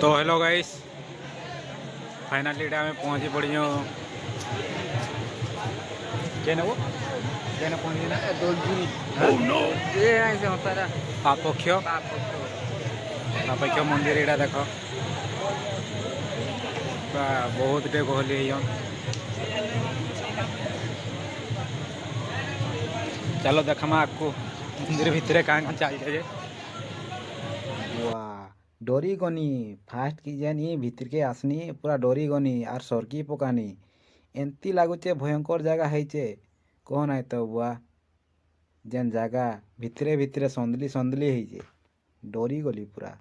तो hello guys, finally में पहुंची पड़ी केने पहुंची ना पापक्ष मंदिर एटा देख बहुत टे गहली चलो देखमा आपको मंदिर भितर कहाँ चलते वाह डरी गनी फास्ट की जानी भितर के आसनी पूरा डरी गनी आर सरकी पकानी एंती लगुचे भयंकर जगह है कह ना तो बुआ जेन जगह भितरे भितरे संदली संदली है डरी गली पूरा।